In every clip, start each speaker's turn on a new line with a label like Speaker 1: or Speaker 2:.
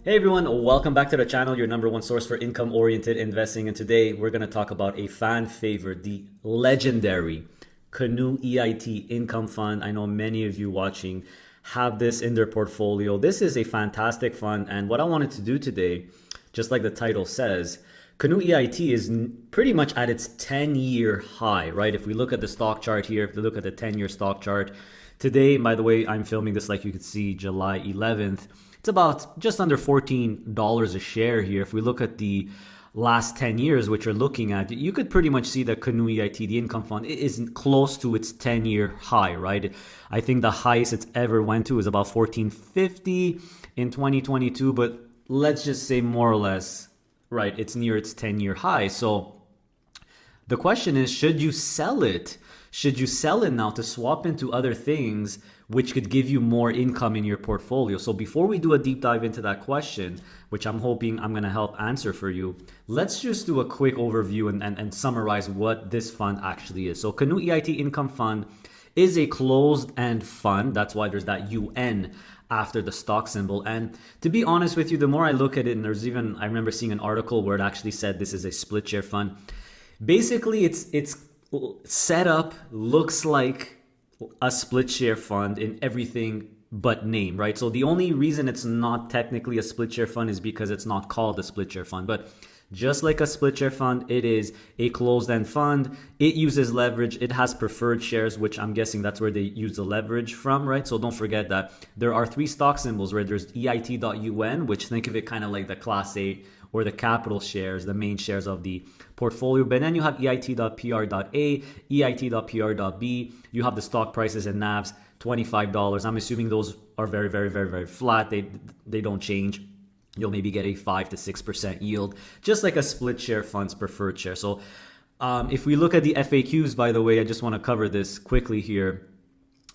Speaker 1: Hey everyone, welcome back to the channel, your number one source for income-oriented investing. And today we're going to talk about a fan favorite, the legendary Canoe EIT Income Fund. I know many of you watching have this in their portfolio. This is a fantastic fund, and what I wanted to do today, just like the title says, Canoe EIT is pretty much at its 10-year high, right? If we look at the stock chart here, if we look at the 10-year stock chart, today, by the way, I'm filming this like you could see July 11th. It's about just under $14 a share here. If we look at the last 10 years, which you're looking at, you could pretty much see that Canoe EIT, the income fund, is close to its 10-year high, right? I think the highest it's ever went to is about 1450 in 2022, but let's just say more or less, right, it's near its 10-year high. So the question is, should you sell it? Should you sell it now to swap into other things which could give you more income in your portfolio? So before we do a deep dive into that question, which I'm hoping I'm going to help answer for you, let's just do a quick overview and summarize what this fund actually is. So Canoe EIT Income Fund is a closed-end fund. That's why there's that UN after the stock symbol. And to be honest with you, the more I look at it, and there's even, I remember seeing an article where it actually said this is a split share fund. Basically, it's set up, looks like a split share fund in everything but name, right? So the only reason it's not technically a split share fund is because it's not called a split share fund. But just like a split share fund, it is a closed-end fund. It uses leverage. It has preferred shares, which I'm guessing that's where they use the leverage from, right? So don't forget that there are three stock symbols, right? There's EIT.UN, which think of it kind of like the Class A or the capital shares, the main shares of the portfolio. But then you have EIT.PR.A, EIT.PR.B. You have the stock prices and NAVs, $25. I'm assuming those are very, very, very, very flat. They don't change. You'll maybe get a 5 to 6% yield, just like a split share fund's preferred share. So if we look at the FAQs, by the way, I just want to cover this quickly here.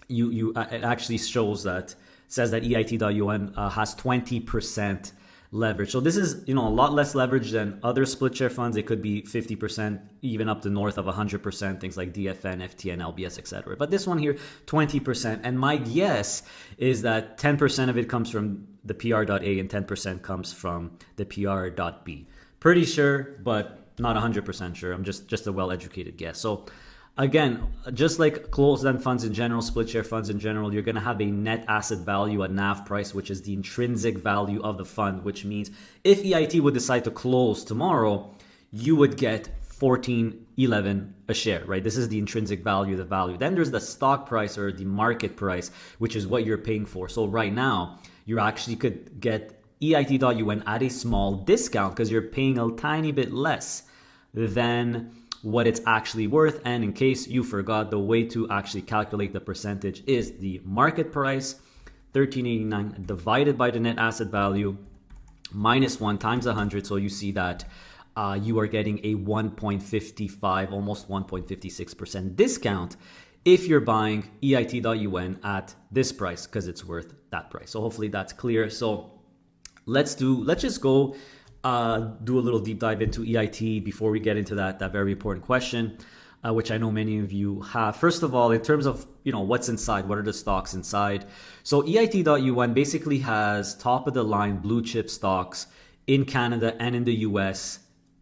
Speaker 1: It actually says that EIT.UN has 20% leverage. So this is, a lot less leverage than other split share funds. It could be 50%, even up to north of 100%, things like DFN, FTN, LBS, etc. But this one here, 20%. And my guess is that 10% of it comes from the PR.A and 10% comes from the PR.B. Pretty sure, but not 100% sure. I'm just a well-educated guess. So again, just like closed-end funds in general, split share funds in general, you're going to have a net asset value, a NAV price, which is the intrinsic value of the fund, which means if EIT would decide to close tomorrow, you would get $14.11 a share, right? This is the intrinsic value, the value. Then there's the stock price or the market price, which is what you're paying for. So right now, you actually could get EIT.UN at a small discount because you're paying a tiny bit less than what it's actually worth. And in case you forgot, the way to actually calculate the percentage is the market price, $13.89, divided by the net asset value, minus 1 times 100. So you see that you are getting a 1.55, almost 1.56% discount if you're buying EIT.UN at this price because it's worth that price. So hopefully that's clear. So let's just go do a little deep dive into EIT before we get into that very important question, which I know many of you have. First of all, in terms of what's inside, what are the stocks inside? So EIT.UN basically has top of the line blue chip stocks in Canada and in the US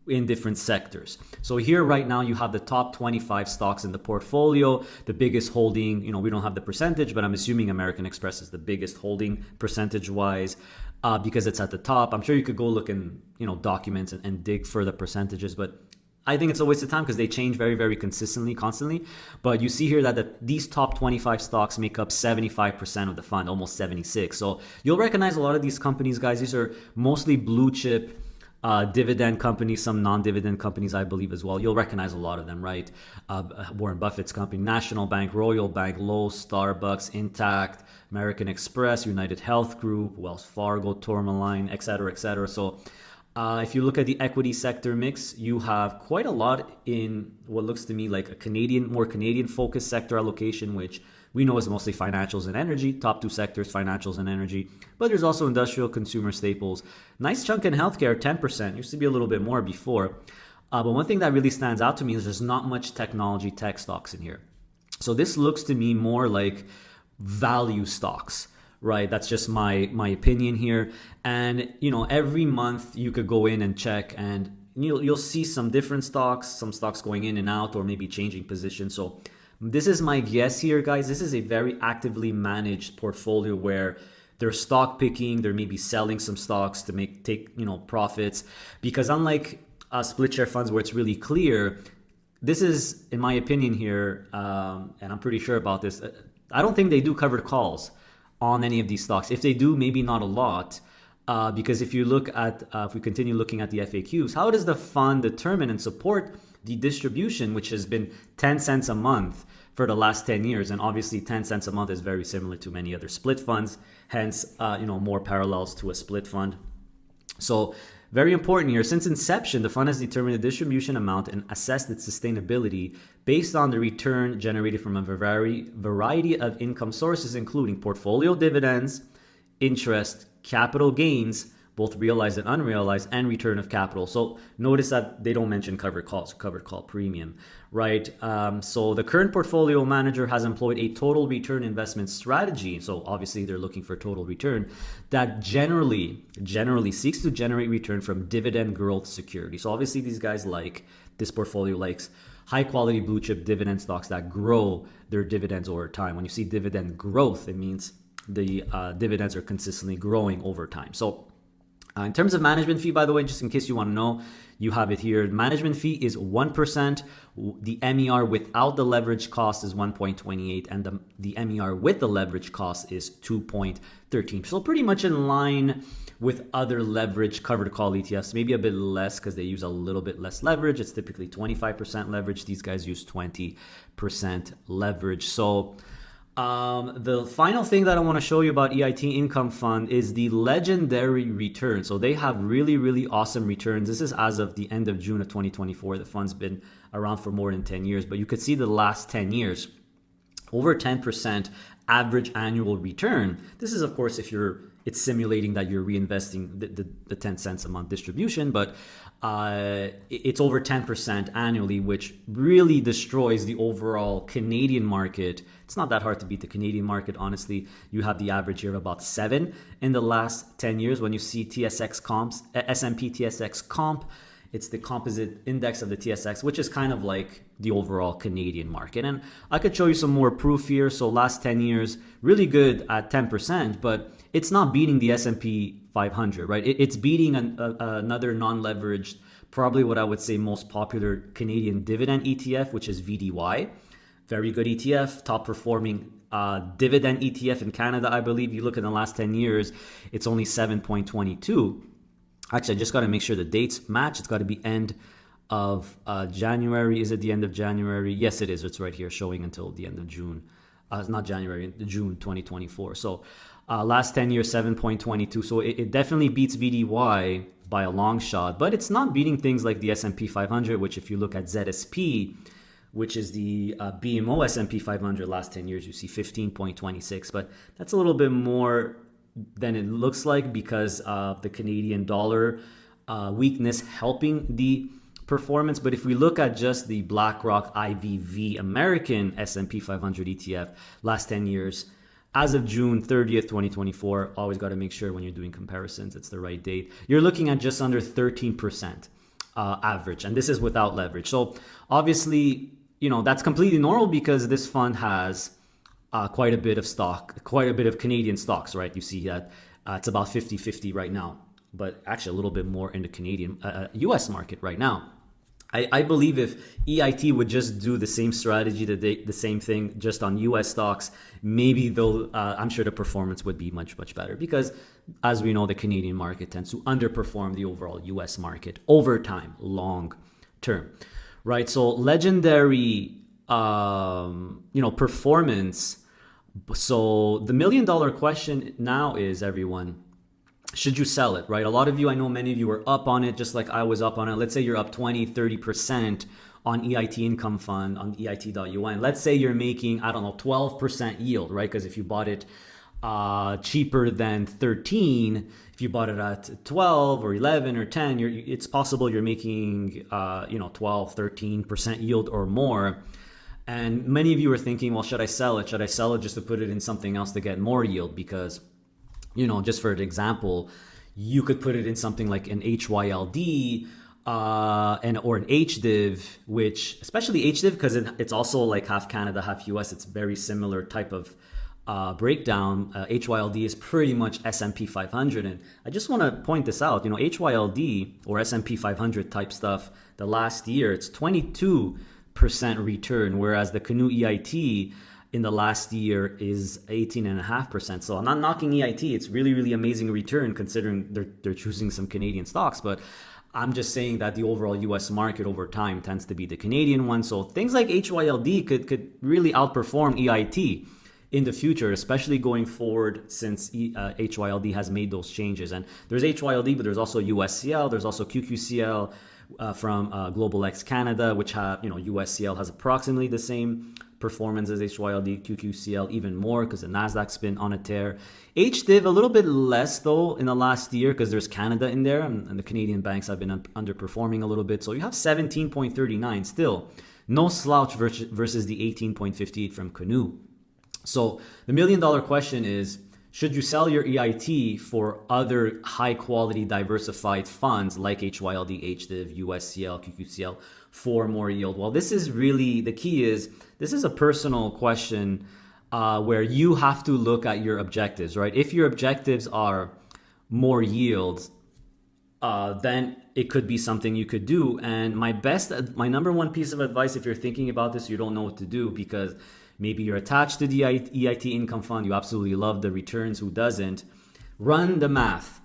Speaker 1: in different sectors. So here right now you have the top 25 stocks in the portfolio. The biggest holding, we don't have the percentage, but I'm assuming American Express is the biggest holding percentage wise. Because it's at the top. I'm sure you could go look in documents and dig for the percentages, but I think it's a waste of time because they change very, very constantly. But you see here that these top 25 stocks make up 75% of the fund, almost 76. So you'll recognize a lot of these companies, guys. These are mostly blue chip dividend companies, some non-dividend companies, I believe as well. You'll recognize a lot of them, right? Warren Buffett's company, National Bank, Royal Bank, Lowe's, Starbucks, Intact, American Express, United Health Group, Wells Fargo, Tourmaline, et cetera, et cetera. So if you look at the equity sector mix, you have quite a lot in what looks to me like a more Canadian focused sector allocation, which we know is mostly financials and energy. Top two sectors, financials and energy. But there's also industrial, consumer staples. Nice chunk in healthcare, 10%. Used to be a little bit more before. But one thing that really stands out to me is there's not much technology tech stocks in here. So this looks to me more like value stocks, right? That's just my opinion here. And every month you could go in and check, and you'll see some different stocks, some stocks going in and out, or maybe changing position. So this is my guess here, guys. This is a very actively managed portfolio where they're stock picking. They're maybe selling some stocks to take profits, because unlike split share funds where it's really clear, this is, in my opinion here, and I'm pretty sure about this, I don't think they do covered calls on any of these stocks. If they do, maybe not a lot, because if you look at, if we continue looking at the FAQs, how does the fund determine and support the distribution, which has been 10 cents a month for the last 10 years? And obviously 10 cents a month is very similar to many other split funds, hence, more parallels to a split fund. So very important here. Since inception, the fund has determined the distribution amount and assessed its sustainability based on the return generated from a variety of income sources, including portfolio dividends, interest, capital gains, both realized and unrealized, and return of capital. So notice that they don't mention covered calls, covered call premium, right? So the current portfolio manager has employed a total return investment strategy. So obviously they're looking for total return that generally seeks to generate return from dividend growth security. So obviously this portfolio likes high quality blue chip dividend stocks that grow their dividends over time. When you see dividend growth, it means the dividends are consistently growing over time. So in terms of management fee, by the way, just in case you want to know, you have it here. Management fee is 1%. The MER without the leverage cost is 1.28, and the MER with the leverage cost is 2.13. So pretty much in line with other leverage covered call ETFs, maybe a bit less because they use a little bit less leverage. It's typically 25% leverage. These guys use 20% leverage. So the final thing that I want to show you about EIT Income Fund is the legendary return. So they have really, really awesome returns. This is as of the end of June of 2024. The fund's been around for more than 10 years, but you could see the last 10 years, over 10% average annual return. This is, of course, if it's simulating that you're reinvesting the 10 cents a month distribution, but it's over 10% annually, which really destroys the overall Canadian market. It's not that hard to beat the Canadian market, honestly. You have the average here of about 7 in the last 10 years. When you see TSX comps, S&P TSX comp, it's the composite index of the TSX, which is kind of like the overall Canadian market. And I could show you some more proof here. So last 10 years, really good at 10%, but it's not beating the S&P 500, right? It's beating another non-leveraged, probably what I would say most popular Canadian dividend ETF, which is VDY. Very good ETF, top performing dividend ETF in Canada, I believe. You look at the last 10 years, it's only 7.22. Actually, I just got to make sure the dates match. It's got to be end of January. Is it the end of January? Yes, it is. It's right here showing until the end of June. It's not January, June 2024. So last 10 years, 7.22. So it definitely beats VDY by a long shot, but it's not beating things like the S&P 500, which if you look at ZSP, which is the BMO S&P 500 last 10 years, you see 15.26. But that's a little bit more than it looks like because of the Canadian dollar weakness helping the performance. But if we look at just the BlackRock IVV American S&P 500 ETF last 10 years, as of June 30th, 2024, always got to make sure when you're doing comparisons, it's the right date. You're looking at just under 13% average, and this is without leverage. So obviously, that's completely normal because this fund has quite a bit of Canadian stocks, right? You see that it's about 50-50 right now, but actually a little bit more in the Canadian U.S. market right now. I believe if EIT would just do the same strategy, the same thing just on U.S. stocks, maybe I'm sure the performance would be much, much better because, as we know, the Canadian market tends to underperform the overall U.S. market over time, long term, right? So legendary, performance. So the $1 million question now is, everyone, should you sell it, right? A lot of you, I know many of you are up on it, just like I was up on it. Let's say you're up 20, 30% on EIT Income Fund, on EIT.UN. Let's say you're making, 12% yield, right? Because if you bought it cheaper than 13, if you bought it at 12 or 11 or 10, it's possible you're making, 12, 13% yield or more. And many of you are thinking, well, should I sell it? Should I sell it just to put it in something else to get more yield? Because, just for an example, you could put it in something like an HYLD or an HDIV, which, especially HDIV, because it's also like half Canada, half US. It's very similar type of breakdown. HYLD is pretty much S&P 500. And I just want to point this out, HYLD or S&P 500 type stuff, the last year, it's 22% return, whereas the Canoe EIT in the last year is 18.5%. So I'm not knocking EIT. It's really, really amazing return considering they're choosing some Canadian stocks. But I'm just saying that the overall US market over time tends to be the Canadian one. So things like HYLD could really outperform EIT in the future, especially going forward since HYLD has made those changes. And there's HYLD, but there's also USCL, there's also QQCL from Global X Canada, which have, USCL has approximately the same performance as HYLD, QQCL even more because the Nasdaq's been on a tear. HDIV a little bit less though in the last year because there's Canada in there and the Canadian banks have been underperforming a little bit. So you have 17.39 still, no slouch versus the 18.58 from Canoe. So the $1 million question is, should you sell your EIT for other high quality diversified funds like HYLD, HDIV, USCL, QQCL for more yield? Well, this is really, the key is, this is a personal question where you have to look at your objectives, right? If your objectives are more yield, then it could be something you could do. And my number one piece of advice, if you're thinking about this, you don't know what to do because maybe you're attached to the EIT income fund, you absolutely love the returns, who doesn't? Run the math.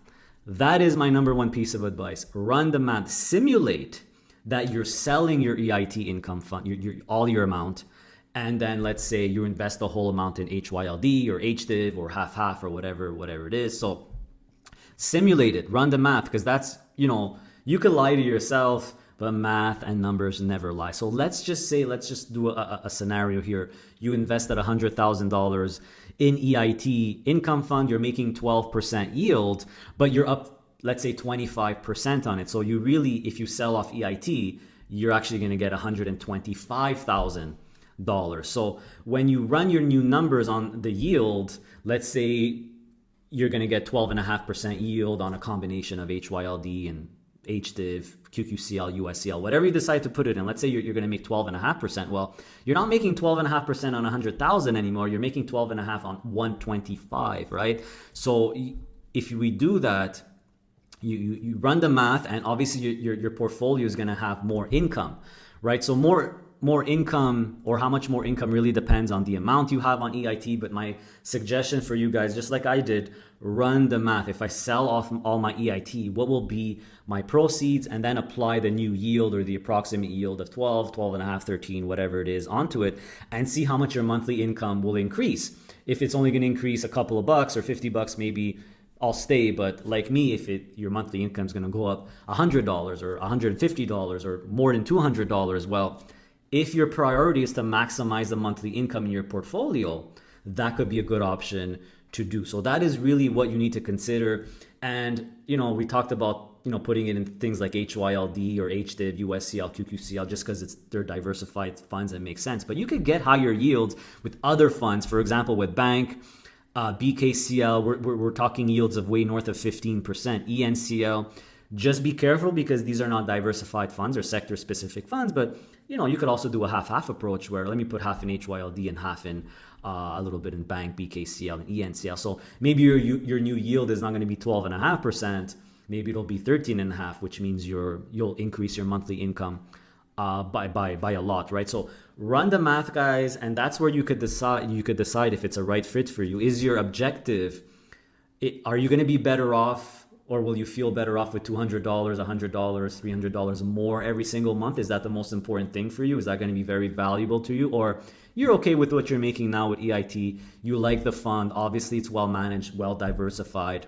Speaker 1: That is my number one piece of advice. Run the math. Simulate that you're selling your EIT income fund, all your amount, and then let's say you invest the whole amount in HYLD or HDIV or half or whatever it is. So simulate it, run the math, because that's, you could lie to yourself, but math and numbers never lie. So let's just do a scenario here. You invested $100,000 in EIT income fund. You're making 12% yield, but you're up, let's say 25% on it. So you really, if you sell off EIT, you're actually going to get $125,000. So when you run your new numbers on the yield, let's say you're going to get 12.5% yield on a combination of HYLD and HDIV, QQCL, USCL, whatever you decide to put it in. Let's say you're going to make 12.5%. Well, you're not making 12.5% on 100,000 anymore. You're making 12.5 on 125, right? So if we do that, you run the math, and obviously your portfolio is going to have more income, right? So more income, or how much more income, really depends on the amount you have on EIT. But my suggestion for you guys, just like I did, run the math. If I sell off all my EIT, what will be my proceeds? And then apply the new yield or the approximate yield of 12.5, 13, whatever it is, onto it, and see how much your monthly income will increase. If it's only going to increase a couple of bucks or $50, maybe I'll stay. But like me, if your monthly income is going to go up $100 or $150 or more than $200, well, if your priority is to maximize the monthly income in your portfolio, that could be a good option to do. So that is really what you need to consider. And, we talked about, putting it in things like HYLD or HDIV, USCL, QQCL, just because they're diversified funds that make sense. But you could get higher yields with other funds. For example, with bank, BKCL, we're talking yields of way north of 15%. ENCL, just be careful because these are not diversified funds or sector specific funds. But you could also do a half approach where let me put half in HYLD and half in a little bit in bank, BKCL, and ENCL. So maybe your new yield is not going to be 12.5%. Maybe it'll be 13.5%, which means you'll increase your monthly income by a lot, right? So run the math, guys, and that's where you could decide if it's a right fit for you. Is your objective? Are you going to be better off? Or will you feel better off with $200, $100, $300 more every single month? Is that the most important thing for you? Is that going to be very valuable to you? Or you're okay with what you're making now with EIT? You like the fund. Obviously, it's well managed, well diversified,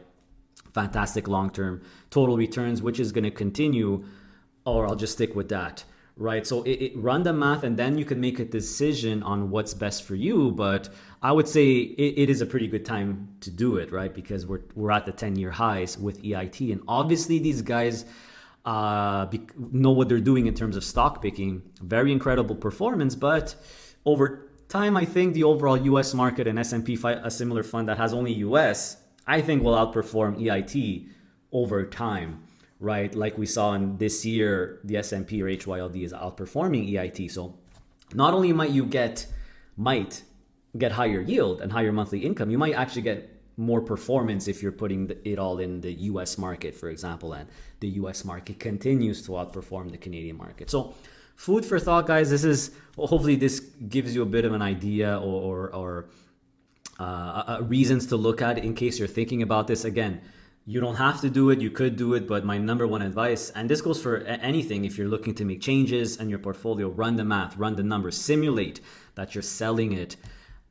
Speaker 1: fantastic long-term total returns, which is going to continue, or I'll just stick with that, right? So run the math, and then you can make a decision on what's best for you. But I would say it is a pretty good time to do it, right? Because we're at the 10-year highs with EIT, and obviously these guys know what they're doing in terms of stock picking. Very incredible performance, but over time, I think the overall US market and S&P, a similar fund that has only US, I think will outperform EIT over time, right? Like we saw in this year, the S&P or HYLD is outperforming EIT. So not only might get higher yield and higher monthly income, you might actually get more performance if you're putting it all in the US market, for example, and the US market continues to outperform the Canadian market. So food for thought, guys. Hopefully this gives you a bit of an idea or reasons to look at in case you're thinking about this. Again, you don't have to do it. You could do it, but my number one advice, and this goes for anything, if you're looking to make changes in your portfolio, run the math, run the numbers, simulate that you're selling it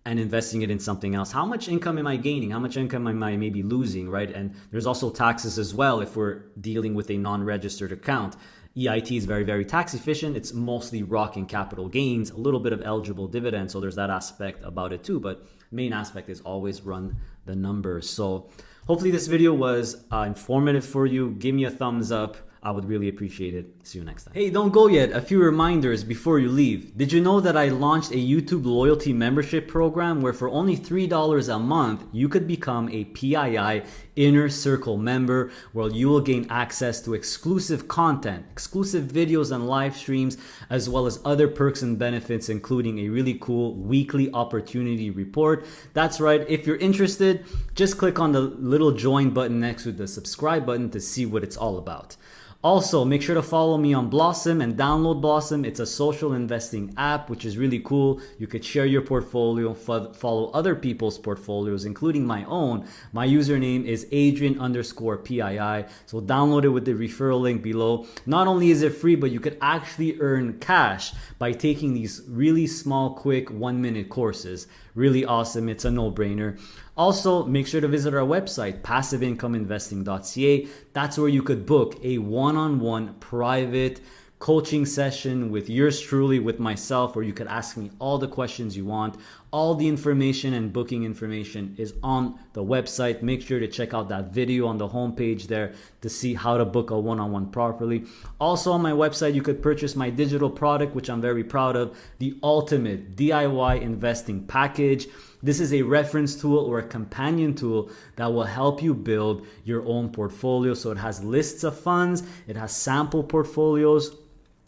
Speaker 1: and investing it in something else. How much income am I gaining? How much income am I maybe losing, right? And there's also taxes as well if we're dealing with a non-registered account. EIT is very, very tax efficient. It's mostly rocking capital gains, a little bit of eligible dividends. So there's that aspect about it too. But main aspect is always run the numbers. So hopefully this video was informative for you. Give me a thumbs up. I would really appreciate it. See you next time. Hey, don't go yet. A few reminders before you leave. Did you know that I launched a YouTube loyalty membership program where for only $3 a month, you could become a PII Inner Circle member, where you will gain access to exclusive content, exclusive videos and live streams, as well as other perks and benefits, including a really cool weekly opportunity report. That's right. If you're interested, just click on the little join button next to the subscribe button to see what it's all about. Also, make sure to follow me on Blossom and download Blossom. It's a social investing app, which is really cool. You could share your portfolio, follow other people's portfolios, including my own. My username is Adrian_PII. So download it with the referral link below. Not only is it free, but you could actually earn cash by taking these really small, quick 1-minute courses. Really awesome. It's a no-brainer. Also, make sure to visit our website, passiveincomeinvesting.ca. That's where you could book a one-on-one private coaching session with yours truly, with myself, where you could ask me all the questions you want. All the information and booking information is on the website. Make sure to check out that video on the homepage there to see how to book a one-on-one properly. Also on my website, you could purchase my digital product, which I'm very proud of, the ultimate DIY investing package. This is a reference tool or a companion tool that will help you build your own portfolio. So it has lists of funds, it has sample portfolios,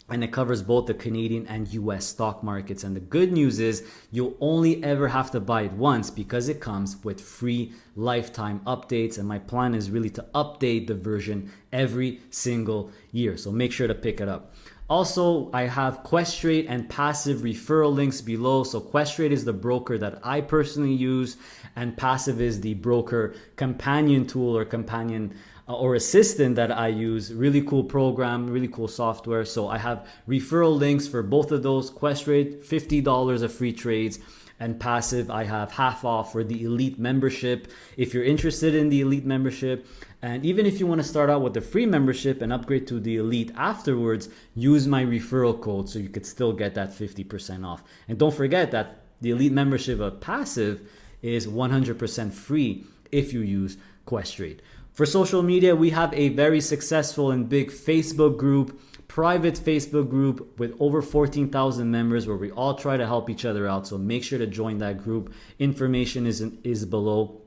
Speaker 1: and it covers both the Canadian and US stock markets. And the good news is you'll only ever have to buy it once because it comes with free lifetime updates. And my plan is really to update the version every single year. So make sure to pick it up. Also, I have Questrade and Passive referral links below. So Questrade is the broker that I personally use, and Passive is the broker companion tool or assistant that I use. Really cool program, really cool software. So I have referral links for both of those. Questrade, $50 of free trades. And Passive, I have half off for the Elite membership. If you're interested in the Elite membership, and even if you want to start out with the free membership and upgrade to the Elite afterwards, use my referral code so you could still get that 50% off. And don't forget that the Elite membership of Passive is 100% free if you use Questrade. For social media, we have a very successful and big Facebook group, private Facebook group with over 14,000 members, where we all try to help each other out. So make sure to join that group. Information is below.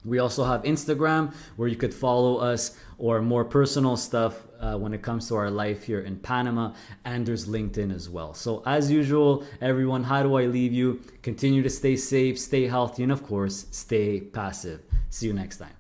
Speaker 1: We also have Instagram, where you could follow us, or more personal stuff when it comes to our life here in Panama. And there's LinkedIn as well. So as usual, everyone, how do I leave you? Continue to stay safe, stay healthy, and of course, stay passive. See you next time.